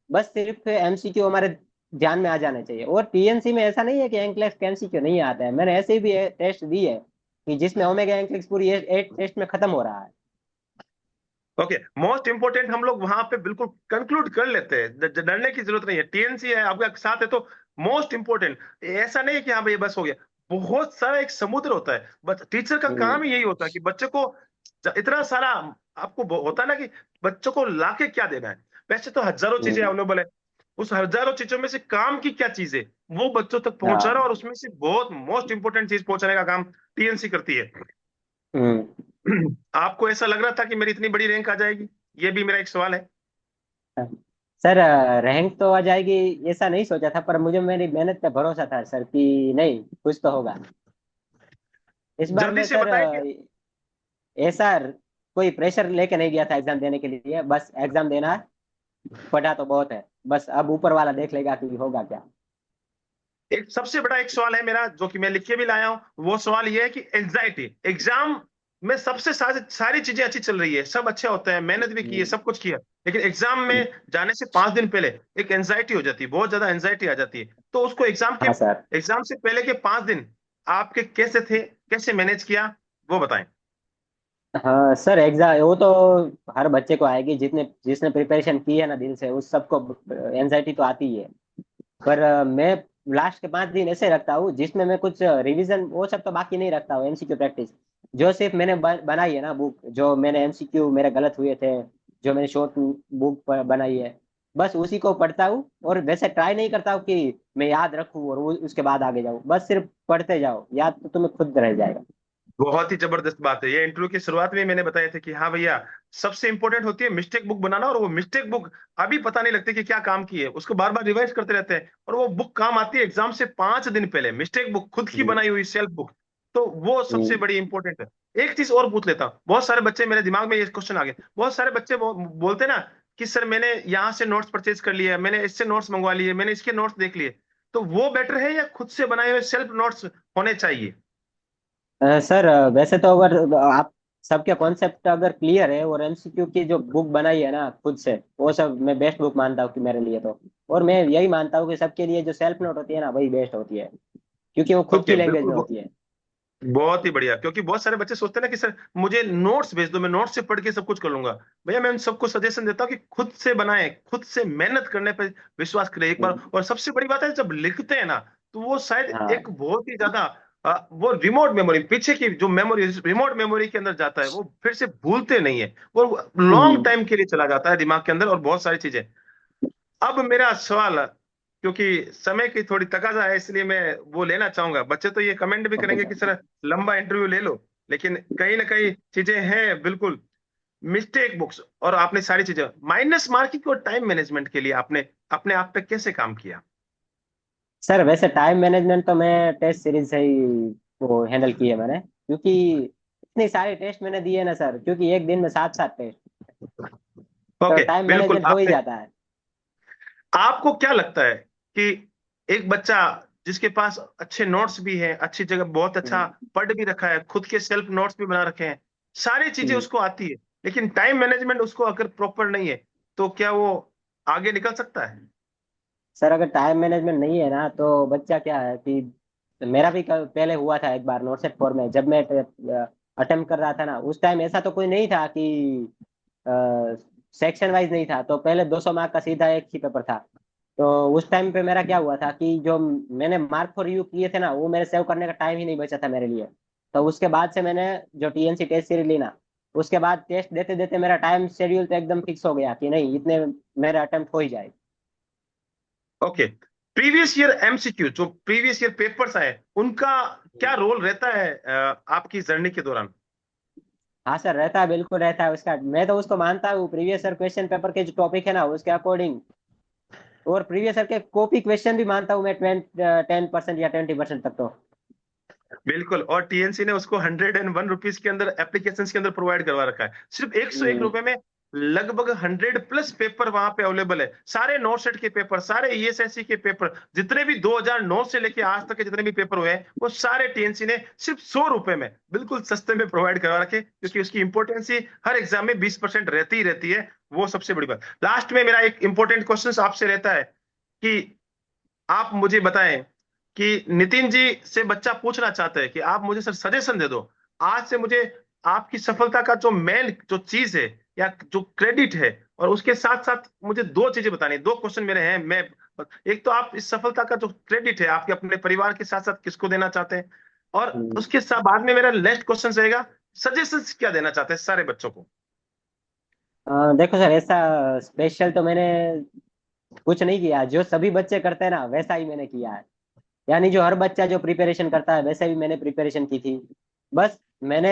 बस सिर्फ एमसीक्यू हमारे ध्यान में आ जाने चाहिए। और टीएनसी में ऐसा नहीं है कि एंक्लेक्स एमसीक्यू नहीं आता है, मैंने ऐसे भी टेस्ट दी है कि जिसमें ओमेगा एंक्लेक्स पूरी 8 टेस्ट में खत्म हो रहा है। ओके, मोस्ट इंपोर्टेंट हम लोग वहां पे बिल्कुल कंक्लूड कर लेते हैं, डरने की जरूरत नहीं है। टीएनसी है आपके साथ है तो मोस्ट इंपोर्टेंट, ऐसा नहीं है कि हाँ भाई बस हो गया। बहुत सारा एक समुद्र होता है, बस टीचर का काम हम्म। ही यही होता है कि बच्चे को इतना सारा, आपको होता है ना कि बच्चों को लाके क्या देना है। वैसे तो हजारों चीजें हम्म। अवेलेबल है, उस हजारों चीजों में से काम की क्या चीज है वो बच्चों तक पहुंचाना, हाँ। और उसमें से बहुत मोस्ट इंपोर्टेंट चीज पहुंचाने का काम टीएनसी करती है। हम्म। आपको ऐसा लग रहा था कि मेरी इतनी बड़ी रैंक आ जाएगी? ये भी मेरा एक सवाल है। सर रैंक तो आ जाएगी ऐसा नहीं सोचा था, पर मुझे मेरी मेहनत पे भरोसा था सर कि नहीं कुछ तो होगा। इस बार जल्दी मैं से सर बताएंगे। ऐसा कोई प्रेशर लेके नहीं गया था एग्जाम देने के लिए। बस एग्जाम देना है, पढ़ा तो बहुत है, बस अब ऊपर वाला देख लेगा कि होगा क्या। एक सबसे बड़ा एक सवाल है मेरा जो कि मैं लिख के भी लाया हूं, वो सवाल ये है कि एंजाइटी एग्जाम में सबसे सारी चीजें अच्छी चल रही है, सब अच्छा होता है, मेहनत भी की है, हम्म। सब कुछ किया, लेकिन एग्जाम में जाने से 5 दिन पहले एक एंजाइटी हो जाती है, बहुत ज्यादा एंजाइटी आ जाती है। तो उसको हाँ सर। एग्जाम से पहले के 5 दिन आपके कैसे थे, कैसे मैनेज किया, वो बताएं। हाँ सर, एग्जाम वो तो हर बच्चे को आएगी, जितने जिसने प्रिपरेशन की है ना दिल से, उस सबको एनजाइटी तो आती ही है। पर मैं लास्ट के 5 दिन ऐसे रखता हूँ जिसमें मैं कुछ रिवीजन वो सब तो बाकी नहीं रखता हूँ। एमसीक्यू प्रैक्टिस जो सिर्फ मैंने बनाई है ना बुक, जो मैंने एमसीक्यू मेरे गलत हुए थे, जो मैंने शॉर्ट बुक बनाई है, बस उसी को पढ़ता हूँ। और वैसे ट्राई नहीं करता हूँ कि मैं याद रखूँ और उसके बाद आगे जाऊँ। बस सिर्फ पढ़ते जाओ, याद तो तुम्हें खुद रह जाएगा। बहुत ही जबरदस्त बात है, ये इंटरव्यू की शुरुआत में मैंने बताया था कि हाँ भैया, सबसे इंपॉर्टेंट होती है मिस्टेक बुक बनाना, और वो मिस्टेक बुक अभी पता नहीं लगती कि क्या काम की है, उसको बार बार रिवाइज करते रहते हैं, और वो बुक काम आती है एग्जाम से 5 दिन पहले, मिस्टेक बुक खुद की हम्म। बनाई हुई सेल्फ बुक। तो वो सबसे हम्म। बड़ी इंपॉर्टेंट है। एक चीज और पूछ लेता हूँ, बहुत सारे बच्चे मेरे दिमाग में ये क्वेश्चन आ गया, बहुत सारे बच्चे बोलते हैं ना कि सर मैंने यहाँ से नोट्स परचेज कर लिए, मैंने इससे नोट्स मंगवा लिए, मैंने इसके नोट्स देख लिए, तो वो बेटर है या खुद से बनाए हुए सेल्फ नोट्स होने चाहिए? सर वैसे तो अगर आप सबके कॉन्सेप्ट अगर क्लियर है और एमसीक्यू की जो बुक बनाई है ना खुद से, वो सब मैं बेस्ट बुक मानता हूँ कि मेरे लिए तो। और मैं यही मानता हूँ कि सबके लिए जो सेल्फ नोट होती है ना वही बेस्ट होती है, क्योंकि वो खुद ओके की लैंग्वेज बिल्कुल, में होती है। बहुत ही बढ़िया, क्योंकि बहुत सारे बच्चे सोचते हैं ना कि सर मुझे नोट्स भेज दो, मैं नोट्स से पढ़ के सब कुछ कर लूंगा। भैया मैं उन सबको सजेशन देता हूँ कि खुद से बनाएं, खुद से मेहनत करने पर विश्वास करें एक बार। हम्म। और सबसे बड़ी बात है, जब लिखते हैं ना तो वो शायद एक हाँ। बहुत ही ज्यादा वो रिमोट मेमोरी, पीछे की जो मेमोरी, रिमोट मेमोरी के अंदर जाता है, वो फिर से भूलते नहीं है, वो लॉन्ग हम्म। टाइम के लिए चला जाता है दिमाग के अंदर, और बहुत सारी चीजें। अब मेरा सवाल, क्योंकि समय की थोड़ी तकाजा है इसलिए मैं वो लेना चाहूंगा, बच्चे तो ये कमेंट भी ओके करेंगे कि सर। सर लंबा इंटरव्यू ले लो, लेकिन कहीं ना कहीं चीजें हैं बिल्कुल। मिस्टेक बुक्स और आपने सारी चीजें, माइनस मार्किंग और टाइम मैनेजमेंट के लिए आपने अपने आप पे कैसे काम किया? सर वैसे टाइम मैनेजमेंट तो मैं टेस्ट सीरीज से ही वो हैंडल की है मैंने, क्योंकि इतनी सारे टेस्ट मैंने दिए ना सर, क्योंकि एक दिन में 7 7 टेस्ट, तो ओके टाइम बिल्कुल, मैनेजमेंट हो ही आपने, जाता है। आपको क्या लगता है कि एक बच्चा जिसके पास अच्छे नोट्स भी हैं, अच्छी जगह बहुत अच्छा हम्म। पढ़ भी रखा है, खुद के सेल्फ नोट्स भी बना रखे हैं, सारी चीजें हम्म। उसको आती है, लेकिन टाइम मैनेजमेंट उसको अगर प्रॉपर नहीं है, तो क्या वो आगे निकल सकता है? सर अगर टाइम मैनेजमेंट नहीं है ना तो बच्चा क्या है कि, मेरा भी पहले हुआ था एक बार नोटसेट 4 में, जब मैं अटेम्प्ट कर रहा था ना, उस टाइम ऐसा तो कोई नहीं था कि सेक्शन वाइज नहीं था, तो पहले 200 मार्क का सीधा एक ही पेपर था। तो उस टाइम पे मेरा क्या हुआ था कि जो मैंने मार्क फॉर रिव्यू किए थे ना, वो मेरे सेव करने का टाइम ही नहीं बचा था मेरे लिए। तो उसके बाद से मैंने जो टीएनसी टेस्ट सीरीज ली ना, उसके बाद टेस्ट देते देते मेरा टाइम शेड्यूल तो एकदम फिक्स हो गया कि नहीं इतने मेरा अटेम्प्ट हो ही जाए। ओके, प्रीवियस ईयर एमसीक्यू, जो प्रीवियस ईयर पेपर्स आए, उनका क्या रोल रहता है आपकी जर्नी के दौरान? हाँ सर, रहता है, बिल्कुल रहता है उसका। मैं तो उसको मानता हूँ प्रीवियस सर क्वेश्चन पेपर के जो टॉपिक है ना उसके अकॉर्डिंग, और प्रीवियस सर के कॉपी क्वेश्चन भी मानता हूँ मैं 10% या 20% तक तो। बिल्कुल, और टीएनसी ने उसको ₹101 के अंदर एप्लीकेशन के अंदर प्रोवाइड करवा रखा है, सिर्फ ₹101 हम्म। में लगभग 100+ पेपर वहां पे अवेलेबल है, सारे नोट सेट के पेपर, सारे ईएसआईसी के पेपर, जितने भी 2009 से लेके आज तक के जितने भी पेपर हुए हैं वो सारे टीएनसी ने सिर्फ 100 रुपए में बिल्कुल सस्ते में प्रोवाइड करवा रखे, क्योंकि उसकी इंपॉर्टेंस ही हर एग्जाम में 20% रहती ही रहती है। वो सबसे बड़ी बात। लास्ट में मेरा एक इंपॉर्टेंट क्वेश्चन आपसे रहता है कि आप मुझे बताएं कि नितिन जी से बच्चा पूछना चाहता है कि आप मुझे सर सजेशन दे दो, आज से मुझे आपकी सफलता का जो मेन जो चीज है या जो क्रेडिट है, और उसके साथ साथ मुझे दो चीजें बतानी, दो क्वेश्चन मेरे हैं। मैं एक तो आप इस सफलता का जो क्रेडिट है आपके अपने परिवार के साथ साथ किसको देना चाहते हैं, और हम्म। उसके साथ बाद में मेरा नेक्स्ट क्वेश्चन रहेगा सजेशंस क्या देना चाहते हैं सारे बच्चों को। देखो सर, ऐसा स्पेशल तो मैंने कुछ नहीं किया, जो सभी बच्चे करते हैं ना वैसा ही मैंने किया है। यानी जो हर बच्चा जो प्रिपरेशन करता है वैसे भी मैंने प्रिपरेशन की थी। बस मैंने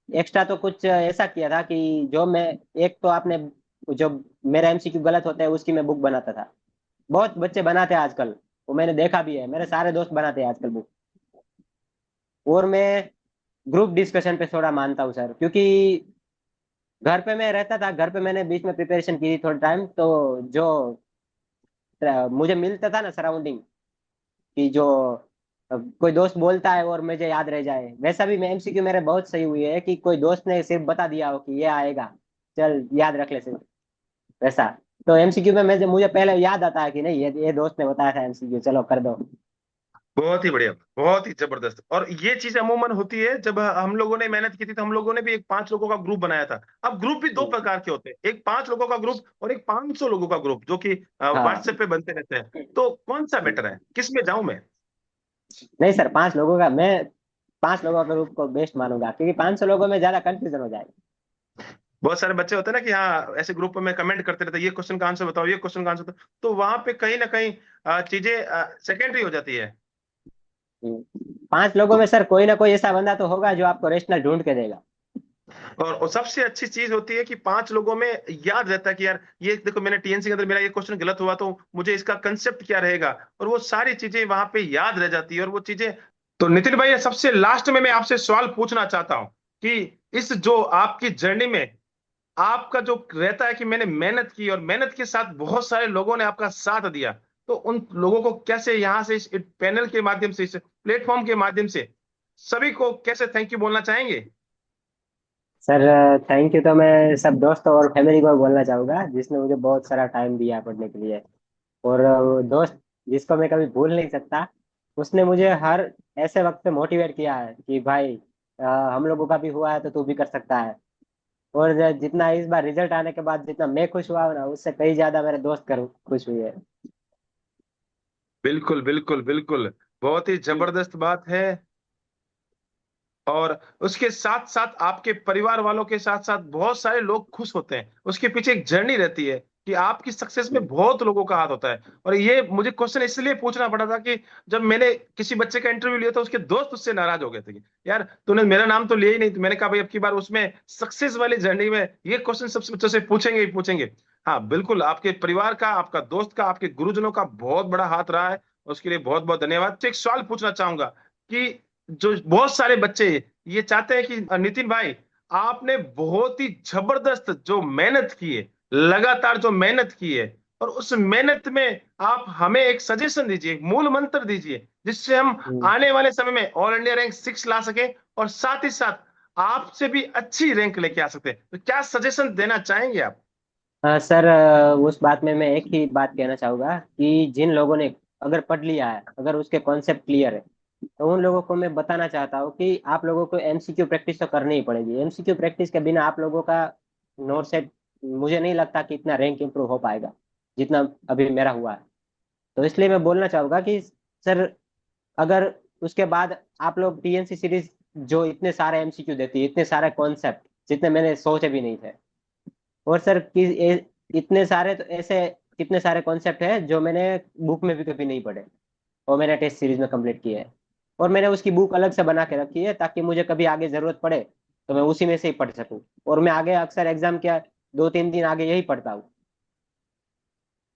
एक्स्ट्रा तो कुछ ऐसा किया था कि जो मैं, एक तो आपने, जो मेरा एमसीक्यू गलत होता है उसकी मैं बुक बनाता था। बहुत बच्चे बनाते हैं आजकल, वो मैंने देखा भी है, मेरे सारे दोस्त बनाते हैं आजकल बुक। और मैं ग्रुप डिस्कशन पे थोड़ा मानता हूँ सर, क्योंकि घर पे मैं रहता था, घर पे मैंने बीच में प्रिपरेशन की थी थोड़ा टाइम, तो जो मुझे मिलता था ना सराउंडिंग, कि जो कोई दोस्त बोलता है और मुझे याद रह जाए, वैसा भी मैं एमसीक्यू मेरे बहुत सही हुई है कि कोई दोस्त ने सिर्फ बता दिया हो कि ये आएगा, चल याद रख ले सिर्फ, वैसा। तो एमसीक्यू में मैं, मुझे पहले याद आता है कि नहीं, ये दोस्त ने बताया था एमसीक्यू, चलो कर दो। बहुत ही बढ़िया, बहुत ही जबरदस्त। और ये चीज अमूमन होती है जब हम लोगों ने मेहनत की थी, तो हम लोगों ने भी एक 5 लोगों का ग्रुप बनाया था। अब ग्रुप भी दो हम्म। प्रकार के होते हैं, एक 5 लोगों का ग्रुप और एक 500 लोगों का ग्रुप, जो कि हाँ। व्हाट्सएप पे बनते रहते हैं। तो कौन सा बेटर है, किस में जाऊं मैं? नहीं सर, 5 लोगों का मैं, 5 लोगों के ग्रुप को बेस्ट मानूंगा, क्योंकि 500 लोगों में ज्यादा कंफ्यूजन हो जाएगा। बहुत सारे बच्चे होते हैं ना कि हाँ ऐसे ग्रुप में कमेंट करते रहते हैं, ये क्वेश्चन का आंसर बताओ, ये क्वेश्चन का आंसर बताओ, तो वहां पे कहीं ना कहीं चीजें सेकेंडरी हो जाती है। 5 लोगों में सर कोई ना कोई ऐसा बंदा तो होगा जो आपको रेशनल ढूंढ के देगा। और सबसे अच्छी चीज होती है कि 5 लोगों में याद रहता है कि यार ये देखो, मैंने टीएनसी के अंदर मेरा ये क्वेश्चन गलत हुआ तो मुझे इसका कंसेप्ट क्या रहेगा, और वो सारी चीजें वहां पे याद रह जाती है, और वो चीजें। तो नितिन भाई, सबसे लास्ट में मैं आपसे सवाल पूछना चाहता हूं कि इस जो आपकी जर्नी में आपका जो रहता है कि मैंने मेहनत की और मेहनत के साथ बहुत सारे लोगों ने आपका साथ दिया, तो उन लोगों को कैसे यहाँ से इस पैनल के माध्यम से, इस प्लेटफॉर्म के माध्यम से सभी को कैसे थैंक यू बोलना चाहेंगे? सर थैंक यू तो मैं सब दोस्तों और फैमिली को बोलना चाहूंगा, जिसने मुझे बहुत सारा टाइम दिया पढ़ने के लिए। और दोस्त जिसको मैं कभी भूल नहीं सकता, उसने मुझे हर ऐसे वक्त पे मोटिवेट किया है कि भाई, हम लोगों का भी हुआ है तो तू भी कर सकता है। और जितना इस बार रिजल्ट आने के बाद जितना मैं खुश हुआ हूं ना, उससे कई ज्यादा मेरे दोस्त कर खुश हुए हैं। बिल्कुल बिल्कुल बिल्कुल, बहुत ही जबरदस्त बात है। और उसके साथ साथ आपके परिवार वालों के साथ साथ बहुत सारे लोग खुश होते हैं, उसके पीछे एक जर्नी रहती है कि आपकी सक्सेस में बहुत लोगों का हाथ होता है। और ये मुझे क्वेश्चन इसलिए पूछना पड़ा था कि जब मैंने किसी बच्चे का इंटरव्यू लिया था, उसके दोस्त उससे नाराज हो गए थे कि यार तूने मेरा नाम तो लिया ही नहीं। तो मैंने कहा भाई, अब की बार उसमें सक्सेस वाली जर्नी में ये क्वेश्चन सबसे बच्चों से पूछेंगे ही पूछेंगे। हाँ बिल्कुल, आपके परिवार का, आपका दोस्त का, आपके गुरुजनों का बहुत बड़ा हाथ रहा है, उसके लिए बहुत बहुत धन्यवाद। तो एक सवाल पूछना चाहूंगा कि जो बहुत सारे बच्चे ये चाहते हैं कि नितिन भाई, आपने बहुत ही जबरदस्त जो मेहनत की है, लगातार जो मेहनत की है, और उस मेहनत में आप हमें एक सजेशन दीजिए, एक मूल मंत्र दीजिए, जिससे हम हम्म। आने वाले समय में ऑल इंडिया रैंक 6 ला सके, और साथ ही साथ आपसे भी अच्छी रैंक लेके आ सकते हैं। तो क्या सजेशन देना चाहेंगे आप? सर, उस बात में मैं एक ही बात कहना चाहूंगा कि जिन लोगों ने अगर पढ़ लिया है, अगर उसके कॉन्सेप्ट क्लियर है, तो उन लोगों को मैं बताना चाहता हूँ कि आप लोगों को एमसीक्यू प्रैक्टिस तो करनी ही पड़ेगी। एमसीक्यू प्रैक्टिस के बिना आप लोगों का नोट सेट, मुझे नहीं लगता कि इतना रैंक इंप्रूव हो पाएगा जितना अभी मेरा हुआ है। तो इसलिए मैं बोलना चाहूंगा कि सर, अगर उसके बाद आप लोग टीएनसी सीरीज जो इतने सारे एमसीक्यू देती है, इतने सारे कॉन्सेप्ट जितने मैंने सोचे भी नहीं थे, और सर कि इतने सारे तो ऐसे कितने सारे कॉन्सेप्ट है जो मैंने बुक में भी कभी नहीं पढ़े, और मैंने टेस्ट सीरीज में कंप्लीट किए है। और मैंने उसकी बुक अलग से बना के रखी है ताकि मुझे कभी आगे जरूरत पड़े तो मैं उसी में से ही पढ़ सकूं। और मैं आगे अक्सर एग्जाम क्या 2-3 दिन आगे यही पढ़ता हूँ।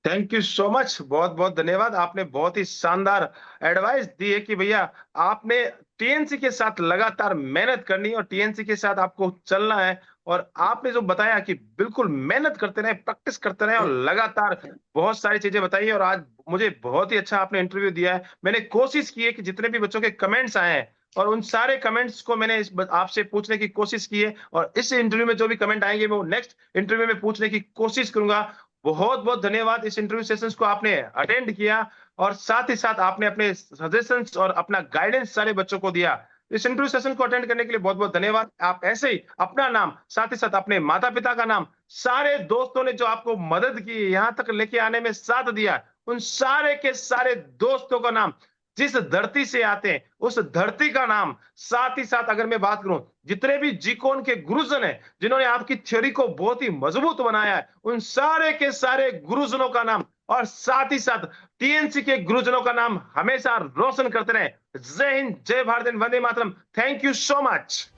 थैंक यू सो मच, बहुत बहुत धन्यवाद। आपने बहुत ही शानदार एडवाइस दी है कि भैया, आपने टीएनसी के साथ लगातार मेहनत करनी है और टीएनसी के साथ आपको चलना है, और आपने जो बताया कि बिल्कुल मेहनत करते रहे, प्रैक्टिस करते रहे और लगातार बहुत सारी चीजें बताई, और आज मुझे बहुत ही अच्छा आपने इंटरव्यू दिया है। मैंने कोशिश की है कि जितने भी बच्चों के कमेंट्स आए हैं, और उन सारे कमेंट्स को मैंने आपसे पूछने की कोशिश की है, और इस इंटरव्यू में जो भी कमेंट आएंगे मैं वो नेक्स्ट इंटरव्यू में पूछने की कोशिश करूंगा। बहुत बहुत धन्यवाद, इस इंटरव्यू सेशंस को आपने अटेंड किया, और साथ ही साथ आपने अपने सजेशंस और अपना गाइडेंस सारे बच्चों को दिया। इस इंटरव्यू सेशन को अटेंड करने के लिए बहुत बहुत धन्यवाद। आप ऐसे ही अपना नाम, साथ ही साथ अपने माता पिता का नाम, सारे दोस्तों ने जो आपको मदद की, यहां तक लेके आने में साथ दिया, उन सारे के सारे दोस्तों का नाम, जिस धरती से आते हैं उस धरती का नाम, साथ ही साथ अगर मैं बात करूं जितने भी जीकोन के गुरुजन हैं जिन्होंने आपकी थ्योरी को बहुत ही मजबूत बनाया है, उन सारे के सारे गुरुजनों का नाम, और साथ ही साथ टीएनसी के गुरुजनों का नाम हमेशा रोशन करते रहे। जय हिंद, जय भारत, वंदे मातरम। Thank you so much.